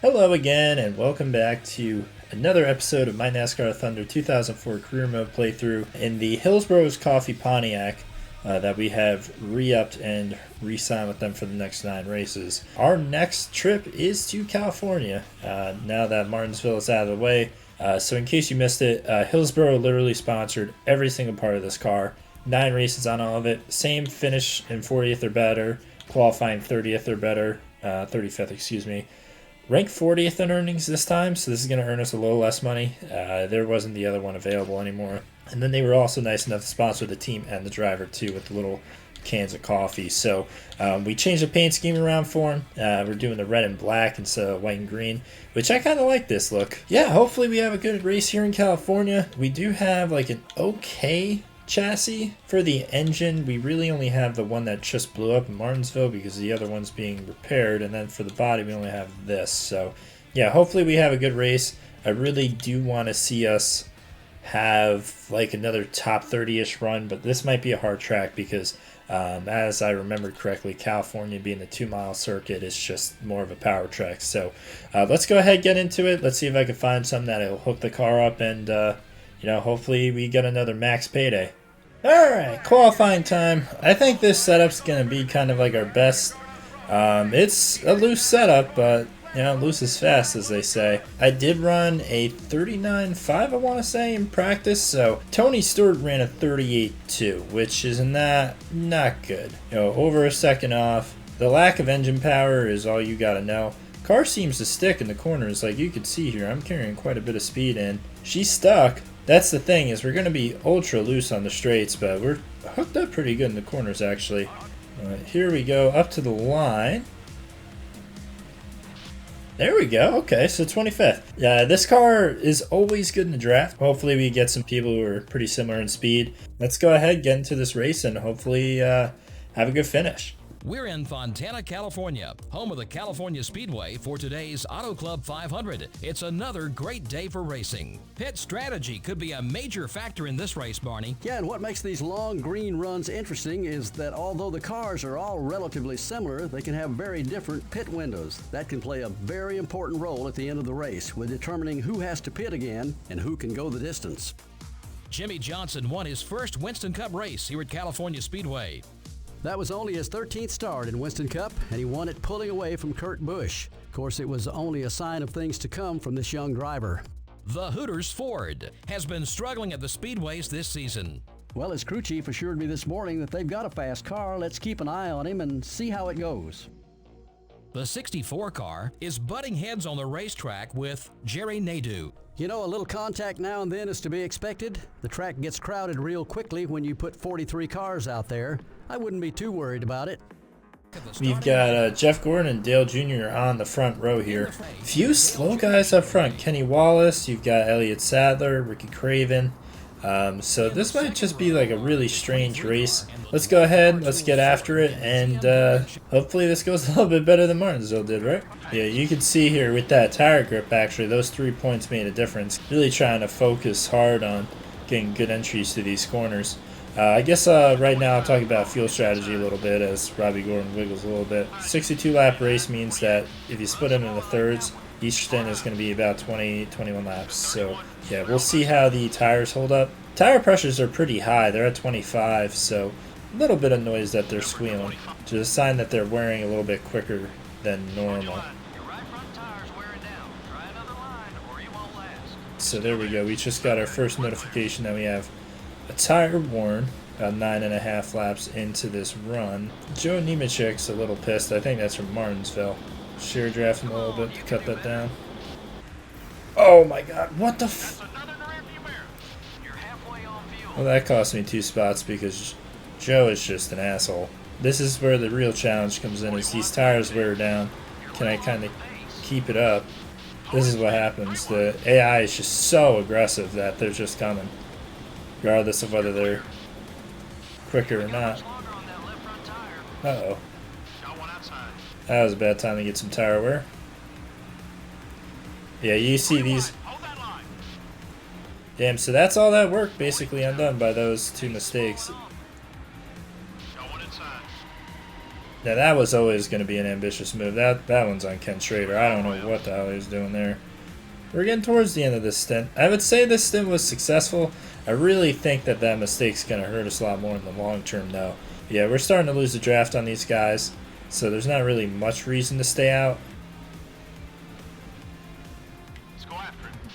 Hello again, and welcome back to another episode of my NASCAR Thunder 2004 Career Mode playthrough in the Hillsboro's Coffee Pontiac that we have re-upped and re-signed with them for the next 9 races. Our next trip is to California now that Martinsville is out of the way. So in case you missed it, Hillsboro literally sponsored every single part of this car. 9 races on all of it. Same finish in 40th or better, qualifying 30th or better, 35th, excuse me. Ranked 40th in earnings this time, so this is going to earn us a little less money. There wasn't the other one available anymore. And then they were also nice enough to sponsor the team and the driver too with the little cans of coffee. So we changed the paint scheme around for him. We're doing the red and black instead of white and green, which I kind of like this look. Yeah, hopefully we have a good race here in California. We do have like an okay chassis for the engine. We really only have the one that just blew up in Martinsville because the other one's being repaired, and then for the body we only have this. So yeah, hopefully we have a good race. I really do want to see us have like another top 30-ish run, but this might be a hard track because as I remembered correctly, California being a 2-mile circuit is just more of a power track. So let's go ahead and get into it. Let's see if I can find something that'll hook the car up, and hopefully we get another max payday. Alright, qualifying time. I think this setup's going to be kind of like our best. It's a loose setup, but, loose is fast, as they say. I did run a 39.5, I want to say, in practice. So Tony Stewart ran a 38.2, which is not good. Over a second off. The lack of engine power is all you got to know. Car seems to stick in the corners, like you can see here. I'm carrying quite a bit of speed in. She's stuck. That's the thing, is we're going to be ultra loose on the straights, but we're hooked up pretty good in the corners, actually. Here we go, up to the line. There we go. Okay, so 25th. Yeah, this car is always good in the draft. Hopefully we get some people who are pretty similar in speed. Let's go ahead, get into this race, and hopefully have a good finish. We're in Fontana, California, home of the California Speedway for today's Auto Club 500. It's another great day for racing. Pit strategy could be a major factor in this race, Barney. Yeah, and what makes these long green runs interesting is that although the cars are all relatively similar, they can have very different pit windows. That can play a very important role at the end of the race with determining who has to pit again and who can go the distance. Jimmy Johnson won his first Winston Cup race here at California Speedway. That was only his 13th start in Winston Cup, and he won it pulling away from Kurt Busch. Of course, it was only a sign of things to come from this young driver. The Hooters Ford has been struggling at the speedways this season. Well, his crew chief assured me this morning that they've got a fast car. Let's keep an eye on him and see how it goes. The 64 car is butting heads on the racetrack with Jerry Nadeau. A little contact now and then is to be expected. The track gets crowded real quickly when you put 43 cars out there. I wouldn't be too worried about it. We've got Jeff Gordon and Dale Jr. on the front row here. Few slow guys up front. Kenny Wallace, you've got Elliott Sadler, Ricky Craven. So this might just be like a really strange race. Let's go ahead, let's get after it, and hopefully this goes a little bit better than Martinsville did, right? Yeah, you can see here with that tire grip, actually, those 3 points made a difference. Really trying to focus hard on getting good entries to these corners. I guess right now I'll talk about fuel strategy a little bit as Robbie Gordon wiggles a little bit. 62-lap race means that if you split them into thirds, each stint is going to be about 21 laps. So yeah, we'll see how the tires hold up. Tire pressures are pretty high. They're at 25, so a little bit of noise that they're squealing, which is a sign that they're wearing a little bit quicker than normal. So there we go. We just got our first notification that we have a tire worn about 9.5 laps into this run. Joe Nemechek's a little pissed. I think that's from Martinsville. Sheer draft him a little bit to cut that down. Oh my god, what the f... Well, that cost me 2 spots because Joe is just an asshole. This is where the real challenge comes in, is these tires wear down. Can I kind of keep it up? This is what happens. The AI is just so aggressive that they're just coming, regardless of whether they're quicker or not. Uh-oh. That was a bad time to get some tire wear. Yeah, you see these... Damn, so that's all that work basically undone by those 2 mistakes. Now that was always going to be an ambitious move. That one's on Ken Schrader. I don't know what the hell he's doing there. We're getting towards the end of this stint. I would say this stint was successful. I really think that mistake's going to hurt us a lot more in the long term, though. Yeah, we're starting to lose the draft on these guys, so there's not really much reason to stay out.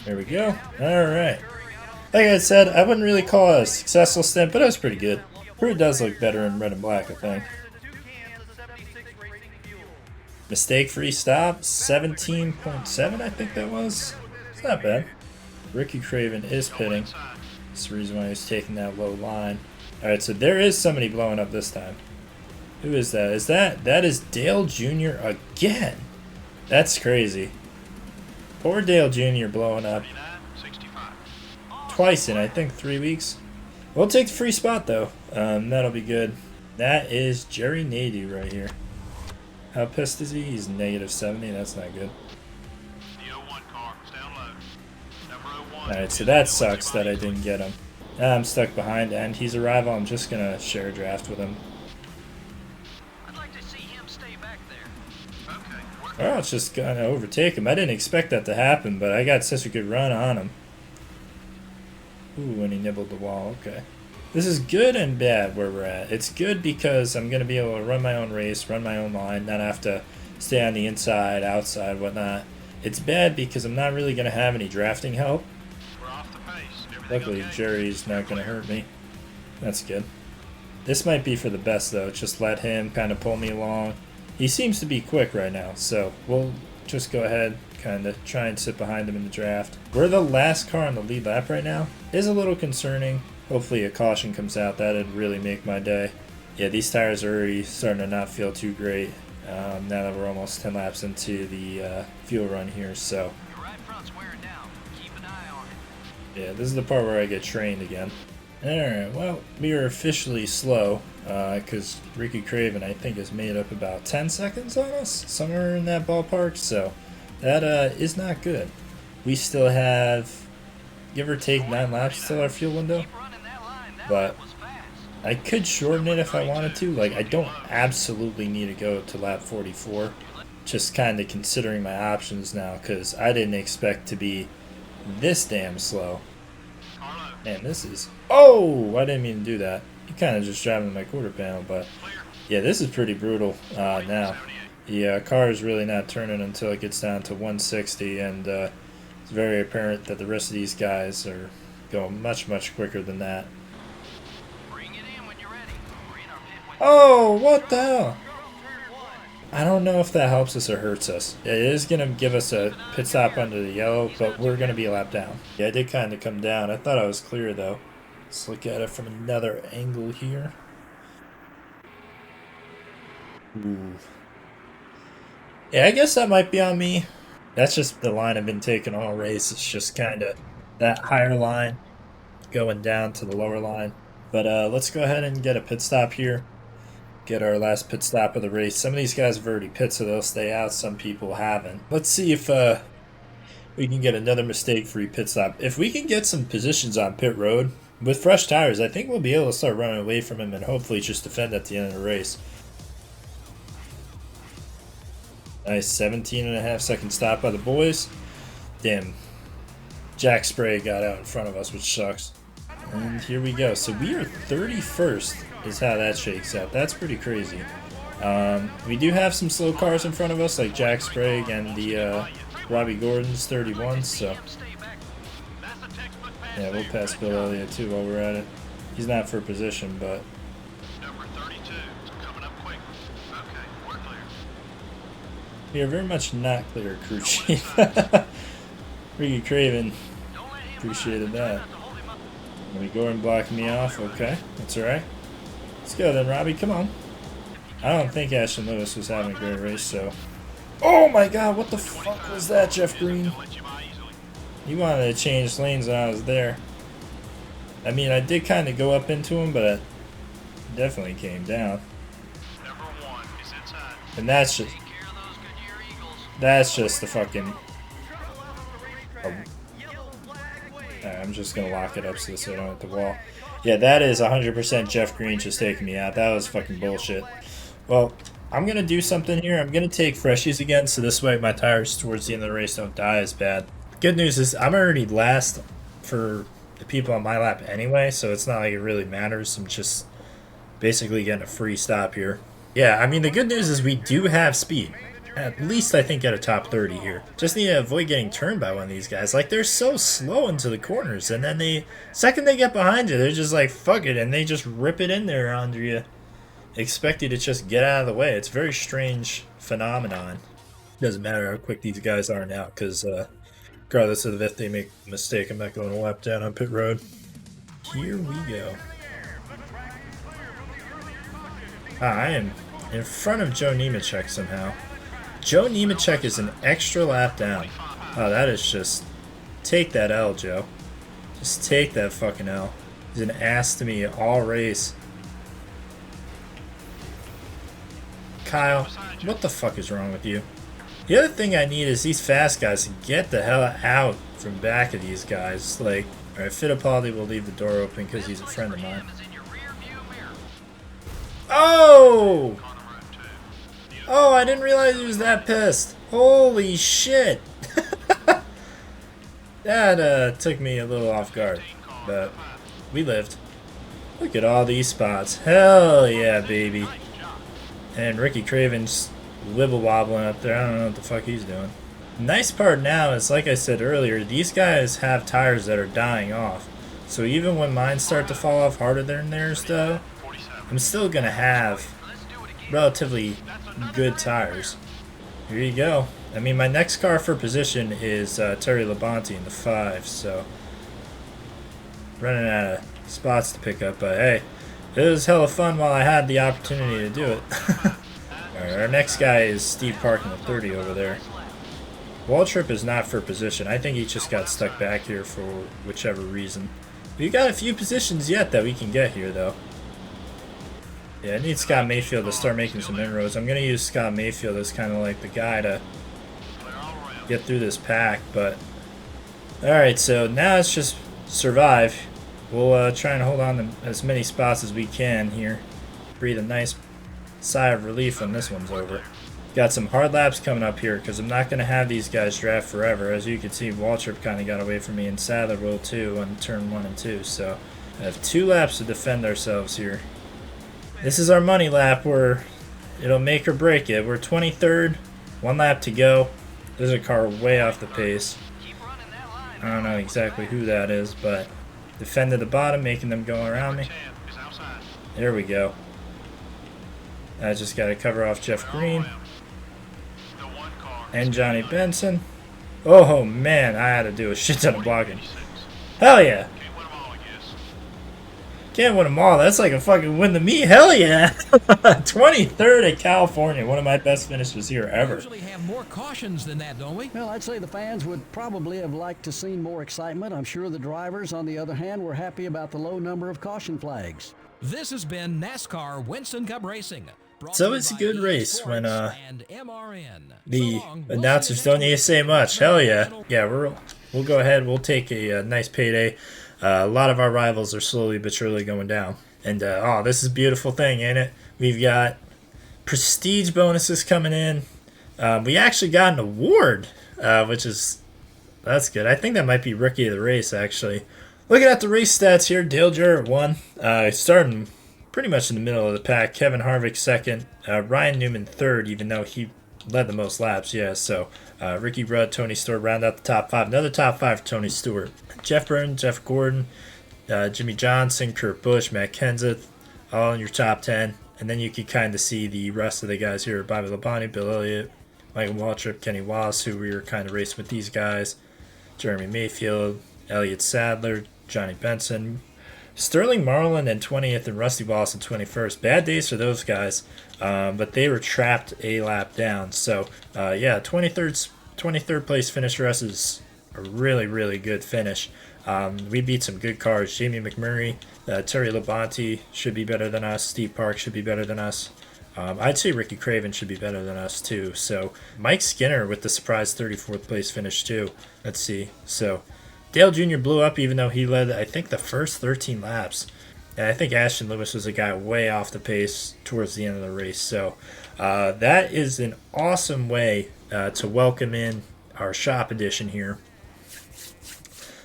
There we go. All right. Like I said, I wouldn't really call it a successful stint, but it was pretty good. Crew does look better in red and black, I think. Mistake-free stop, 17.7, I think that was. It's not bad. Ricky Craven is pitting. That's the reason why he's taking that low line. Alright, so there is somebody blowing up this time. Who is that? That is Dale Jr. again. That's crazy. Poor Dale Jr. blowing up. Twice in, I think, 3 weeks. We'll take the free spot, though. That'll be good. That is Jerry Nadu right here. How pissed is he? He's negative 70. That's not good. Alright, so that sucks that I didn't get him. Now I'm stuck behind, and he's a rival. I'm just going to share a draft with him. Oh, it's just going to overtake him. I didn't expect that to happen, but I got such a good run on him. Ooh, and he nibbled the wall. Okay. This is good and bad where we're at. It's good because I'm going to be able to run my own race, run my own line, not have to stay on the inside, outside, whatnot. It's bad because I'm not really going to have any drafting help. Luckily, Jerry's not going to hurt me. That's good. This might be for the best, though. Just let him kind of pull me along. He seems to be quick right now, so we'll just go ahead, kind of try and sit behind him in the draft. We're the last car on the lead lap right now. Is a little concerning. Hopefully a caution comes out. That'd really make my day. Yeah, these tires are already starting to not feel too great now that we're almost 10 laps into the fuel run here. So yeah, this is the part where I get trained again. Alright, well, we are officially slow because Ricky Craven, I think, has made up about 10 seconds on us, somewhere in that ballpark. So that is not good. We still have, give or take, 9 laps till our fuel window. But I could shorten it if I wanted to. Like, I don't absolutely need to go to lap 44. Just kind of considering my options now, because I didn't expect to be this damn slow. Man, this is... Oh! I didn't mean to do that. You kind of just driving my quarter panel, but... Yeah, this is pretty brutal now. The car is really not turning until it gets down to 160, and it's very apparent that the rest of these guys are going much, much quicker than that. Oh, what the hell? I don't know if that helps us or hurts us. It is going to give us a pit stop under the yellow, but we're going to be a lap down. Yeah, I did kind of come down. I thought I was clear, though. Let's look at it from another angle here. Ooh. Yeah, I guess that might be on me. That's just the line I've been taking all race. It's just kind of that higher line going down to the lower line. But let's go ahead and get a pit stop here. Get our last pit stop of the race. Some of these guys have already pit, so they'll stay out. Some people haven't. Let's see if we can get another mistake-free pit stop. If we can get some positions on pit road with fresh tires, I think we'll be able to start running away from him and hopefully just defend at the end of the race. Nice 17.5 second stop by the boys. Damn. Jack Sprague got out in front of us, which sucks. And here we go. So we are 31st is how that shakes out. That's pretty crazy. We do have some slow cars in front of us, like Jack Sprague and the Robbie Gordon's 31, so yeah, we'll pass Bill Elliott too while we're at it. He's not for position, but we are very much not clear, crew chief. Ricky Craven appreciated that. Robbie Gordon blocking me off. Okay, that's alright. Let's go then, Robbie. Come on. I don't think Ashton Lewis was having a great race, so... Oh my god, what the fuck was that, Jeff Green? You wanted to change lanes when I was there. I mean, I did kind of go up into him, but I definitely came down. And that's just the fucking... Oh. I'm just going to lock it up so I don't hit the wall. Yeah, that is 100% Jeff Green just taking me out. That was fucking bullshit. Well, I'm going to do something here. I'm going to take freshies again, so this way my tires towards the end of the race don't die as bad. Good news is I'm already last for the people on my lap anyway, so it's not like it really matters. I'm just basically getting a free stop here. Yeah, I mean, the good news is we do have speed. At least I think at a top 30 here. Just need to avoid getting turned by one of these guys. Like, they're so slow into the corners, and then second they get behind you, they're just like, fuck it, and they just rip it in there under you. Expect you to just get out of the way. It's a very strange phenomenon. Doesn't matter how quick these guys are now, because regardless of if they make a mistake, I'm not going to lap down on pit road. Here we go. I am in front of Joe Nemechek somehow. Joe Nemechek is an extra lap down. Oh, that is just... Take that L, Joe. Just take that fucking L. He's an ass to me all race. Kyle, what the fuck is wrong with you? The other thing I need is these fast guys to get the hell out from back of these guys. Like, alright, Fittipaldi will leave the door open because he's a friend of mine. Oh! Oh, I didn't realize he was that pissed. Holy shit. That took me a little off guard, but we lived. Look at all these spots. Hell yeah, baby. And Ricky Craven's wibble wobbling up there. I don't know what the fuck he's doing. Nice part now is, like I said earlier, these guys have tires that are dying off. So even when mine start to fall off harder than theirs, though, I'm still going to have relatively good tires. Here you go. I mean, my next car for position is Terry Labonte in the 5, so running out of spots to pick up, but hey, it was hella fun while I had the opportunity to do it. Alright, our next guy is Steve Park in the 30 over there. Waltrip is not for position. I think he just got stuck back here for whichever reason. We've got a few positions yet that we can get here, though. Yeah, I need Scott Mayfield to start making some inroads. I'm going to use Scott Mayfield as kind of like the guy to get through this pack, but... Alright, so now it's just survive. We'll try and hold on to as many spots as we can here. Breathe a nice sigh of relief when this one's over. Got some hard laps coming up here because I'm not going to have these guys draft forever. As you can see, Waltrip kind of got away from me, and Sadler will too on turn 1 and 2. So I have 2 laps to defend ourselves here. This is our money lap where it'll make or break it. We're 23rd, 1 lap to go. There's a car way off the pace. I don't know exactly who that is, but defended the bottom, making them go around me. There we go. I just got to cover off Jeff Green and Johnny Benson. Oh man, I had to do a shit ton of blocking. Hell yeah. Can't win them all. That's like a fucking win to me. Hell yeah. 23rd at California. One of my best finishes here ever. We usually have more cautions than that, don't we? Well, I'd say the fans would probably have liked to see more excitement. I'm sure the drivers, on the other hand, were happy about the low number of caution flags. This has been NASCAR Winston Cup Racing. So it's a good race when the So announcers don't need to say much. Hell yeah. Yeah, we'll go ahead. We'll take a nice payday. A lot of our rivals are slowly but surely going down. And, oh, this is a beautiful thing, ain't it? We've got prestige bonuses coming in. We actually got an award, that's good. I think that might be Rookie of the Race, actually. Looking at the race stats here, Dale Jarrett won. Starting pretty much in the middle of the pack. Kevin Harvick second. Ryan Newman third, even though he led the most laps, yeah. So Ricky Rudd, Tony Stewart round out the top 5. Another top 5 for Tony Stewart. Jeff Burton, Jeff Gordon, Jimmy Johnson, Kurt Busch, Matt Kenseth, all in your top 10. And then you can kind of see the rest of the guys here. Bobby Labonte, Bill Elliott, Michael Waltrip, Kenny Wallace, who we were kind of racing with these guys. Jeremy Mayfield, Elliott Sadler, Johnny Benson, Sterling Marlin in 20th, and Rusty Wallace in 21st. Bad days for those guys, but they were trapped a lap down. So, yeah, 23rd place finish for us is a really, really good finish. We beat some good cars. Jamie McMurray, Terry Labonte should be better than us. Steve Park should be better than us. I'd say Ricky Craven should be better than us, too. So, Mike Skinner with the surprise 34th place finish, too. Let's see. So, Dale Jr. blew up even though he led, I think, the first 13 laps. And I think Ashton Lewis was a guy way off the pace towards the end of the race. So, That is an awesome way to welcome in our shop edition here.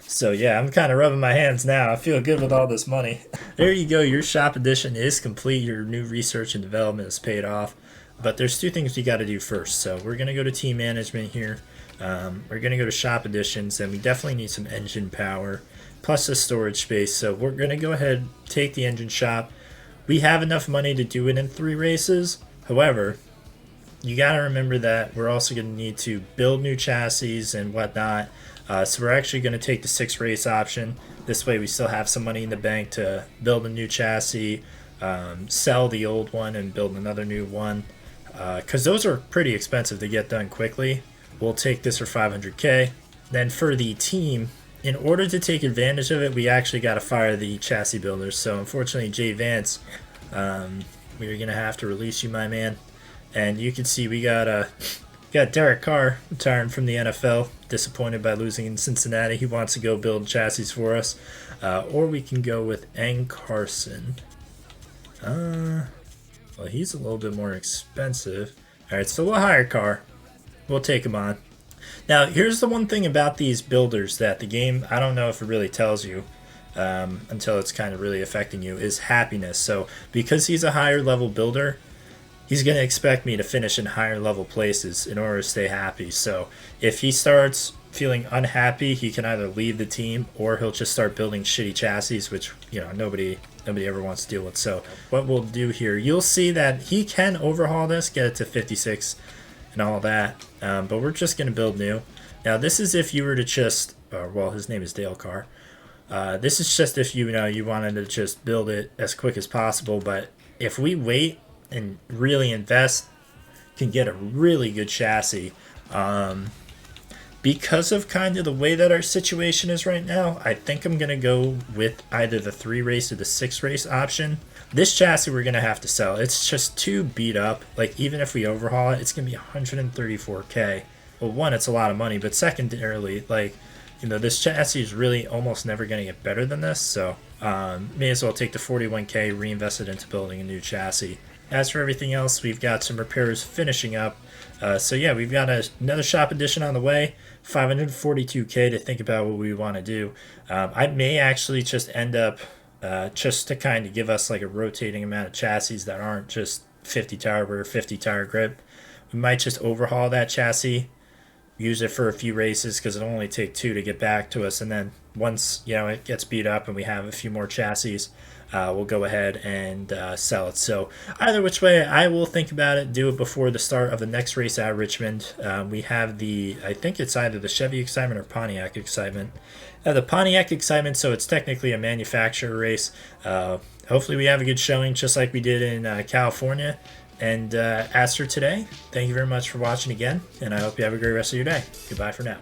So yeah, I'm kind of rubbing my hands now. I feel good with all this money. There you go. Your shop edition is complete. Your new research and development is paid off. But there's two things you got to do first. So we're going to go to team management here. We're going to go to shop editions, and we definitely need some engine power plus the storage space. So we're going to go ahead and take the engine shop. We have enough money to do it in 3 races. However, you got to remember that we're also going to need to build new chassis and whatnot. So we're actually going to take the 6 race option. This way we still have some money in the bank to build a new chassis, sell the old one and build another new one. Because those are pretty expensive to get done quickly. We'll take this for $500K. Then for the team, in order to take advantage of it, we actually got to fire the chassis builders. So unfortunately, Jay Vance, we're going to have to release you, my man. And you can see we got Derek Carr retiring from the NFL, disappointed by losing in Cincinnati. He wants to go build chassis for us. Or we can go with Ang Carson. Well, he's a little bit more expensive. All right, so we'll hire Carr. We'll take him on. Now, here's the one thing about these builders that the game, I don't know if it really tells you until it's kind of really affecting you, is happiness. So because he's a higher level builder, he's going to expect me to finish in higher level places in order to stay happy. So if he starts feeling unhappy, he can either leave the team or he'll just start building shitty chassis, which, you know, nobody ever wants to deal with. So what we'll do here, you'll see that he can overhaul this, get it to 56 and all that, but we're just going to build new. Now this is if you were to just, well, his name is Dale Carr. This is just if you wanted to just build it as quick as possible, but if we wait and really invest, can get a really good chassis. Because of kind of the way that our situation is right now, I think I'm going to go with either the 3 race or the 6 race option. This chassis we're going to have to sell. It's just too beat up. Like, even if we overhaul it, it's going to be $134K. Well, one, it's a lot of money, but secondarily, like, you know, this chassis is really almost never going to get better than this, so may as well take the $41K, reinvest it into building a new chassis. As for everything else, we've got some repairs finishing up. So yeah, we've got another shop edition on the way, $542K to think about what we want to do. I may actually just end up, just to kind of give us like a rotating amount of chassis that aren't just 50 tire wear, 50 tire grip. We might just overhaul that chassis, use it for a few races because it'll only take 2 to get back to us, and then once, you know, it gets beat up and we have a few more chassis, we'll go ahead and sell it. So either which way, I will think about it, do it before the start of the next race at Richmond. We have I think it's either the Chevy Excitement or Pontiac Excitement. The Pontiac Excitement, so it's technically a manufacturer race. Hopefully we have a good showing just like we did in California. And as for today, thank you very much for watching again, and I hope you have a great rest of your day. Goodbye for now.